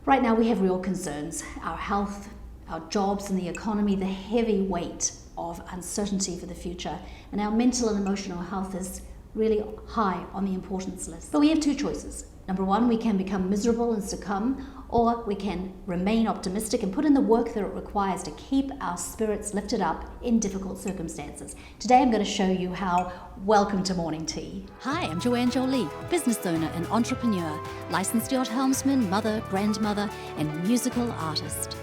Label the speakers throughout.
Speaker 1: Right now we have real concerns. Our health, our jobs and the economy, the heavy weight of uncertainty for the future, and our mental and emotional health is really high on the importance list. But we have two choices. Number one, we can become miserable and succumb, or we can remain optimistic and put in the work that it requires to keep our spirits lifted up in difficult circumstances. Today I'm going to show you how. Welcome to Morning Tea.
Speaker 2: Hi, I'm Joanne Jolie, business owner and entrepreneur, licensed yacht helmsman, mother, grandmother, and musical artist.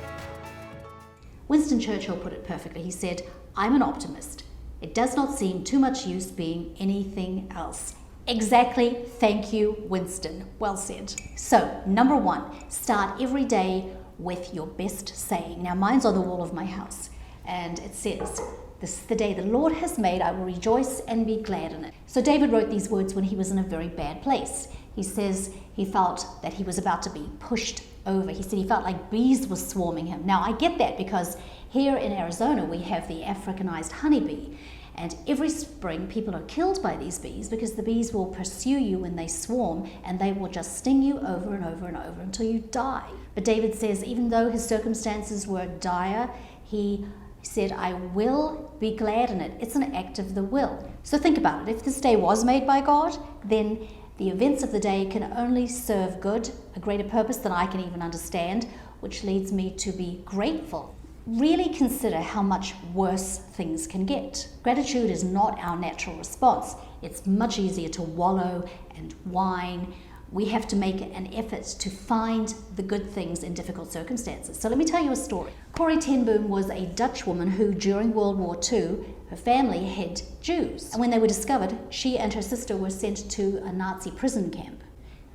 Speaker 1: Winston Churchill put it perfectly. He said, "I'm an optimist. It does not seem too much use being anything else." Exactly. Thank you, Winston. Well said. So, number one, start every day with your best saying. Now, mine's on the wall of my house, and it says, "This is the day the Lord has made. I will rejoice and be glad in it." So David wrote these words when he was in a very bad place. He says he felt that he was about to be pushed over. He said he felt like bees were swarming him. Now, I get that because here in Arizona, we have the Africanized honey bee. And every spring, people are killed by these bees because the bees will pursue you when they swarm, and they will just sting you over and over and over until you die. But David says even though his circumstances were dire, he said, "I will be glad in it." It's an act of the will. So think about it. If this day was made by God, then the events of the day can only serve good, a greater purpose than I can even understand, which leads me to be grateful. Really consider how much worse things can get. Gratitude is not our natural response. It's much easier to wallow and whine. We have to make an effort to find the good things in difficult circumstances. So let me tell you a story. Corrie ten Boom was a Dutch woman who, during World War II, her family hid Jews. And when they were discovered, she and her sister were sent to a Nazi prison camp.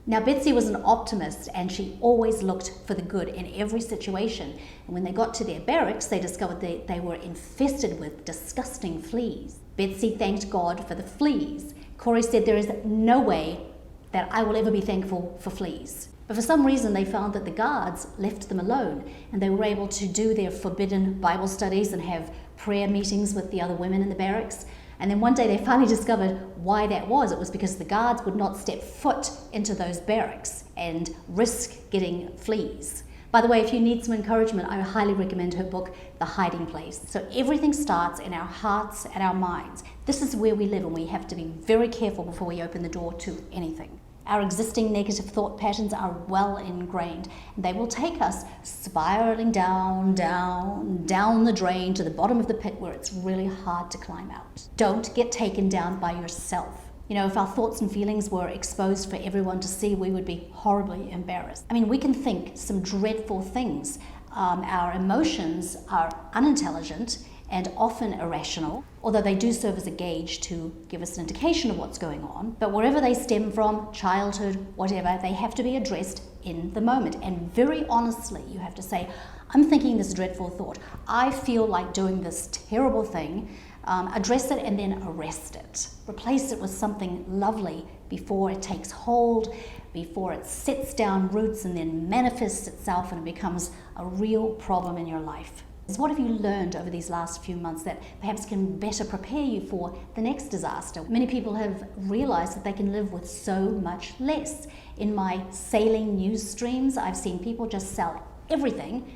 Speaker 1: Now, Betsy was an optimist, and she always looked for the good in every situation. And when they got to their barracks, they discovered that they were infested with disgusting fleas. Betsy thanked God for the fleas. Corrie said, "There is no way that I will ever be thankful for fleas." But for some reason, they found that the guards left them alone, and they were able to do their forbidden Bible studies and have prayer meetings with the other women in the barracks. And then one day they finally discovered why that was. It was because the guards would not step foot into those barracks and risk getting fleas. By the way, if you need some encouragement, I highly recommend her book, The Hiding Place. So everything starts in our hearts and our minds. This is where we live, and we have to be very careful before we open the door to anything. Our existing negative thought patterns are well ingrained, and they will take us spiraling down the drain to the bottom of the pit where it's really hard to climb out. Don't get taken down by yourself. You know, if our thoughts and feelings were exposed for everyone to see, we would be horribly embarrassed. I mean, we can think some dreadful things. Our emotions are unintelligent and often irrational, although they do serve as a gauge to give us an indication of what's going on. But wherever they stem from, childhood, whatever, they have to be addressed in the moment. And very honestly, you have to say, "I'm thinking this dreadful thought. I feel like doing this terrible thing." Address it and then arrest it. Replace it with something lovely before it takes hold, before it sets down roots and then manifests itself and it becomes a real problem in your life. What have you learned over these last few months that perhaps can better prepare you for the next disaster? Many people have realized that they can live with so much less. In my sailing news streams, I've seen people just sell everything,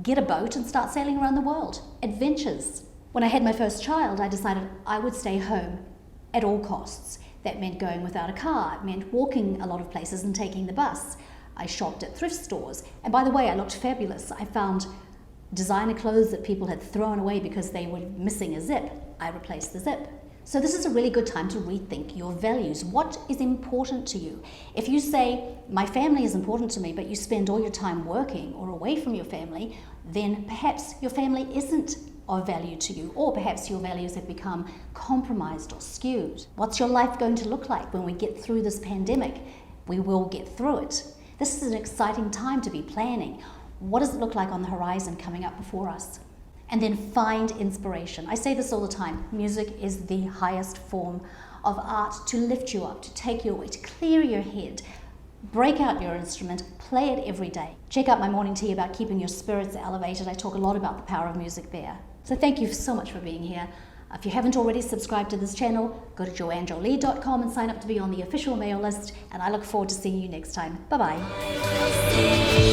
Speaker 1: get a boat and start sailing around the world. Adventures. When I had my first child, I decided I would stay home at all costs. That meant going without a car. It meant walking a lot of places and taking the bus. I shopped at thrift stores. And by the way, I looked fabulous. I found designer clothes that people had thrown away because they were missing a zip. I replaced the zip. So this is a really good time to rethink your values. What is important to you? If you say, "My family is important to me," but you spend all your time working or away from your family, then perhaps your family isn't of value to you, or perhaps your values have become compromised or skewed. What's your life going to look like when we get through this pandemic? We will get through it. This is an exciting time to be planning. What does it look like on the horizon coming up before us? And then find inspiration. I say this all the time. Music is the highest form of art to lift you up, to take you away, to clear your head. Break out your instrument, play it every day. Check out my morning tea about keeping your spirits elevated. I talk a lot about the power of music there. So thank you so much for being here. If you haven't already subscribed to this channel, go to joannejolie.com and sign up to be on the official mail list. And I look forward to seeing you next time. Bye-bye.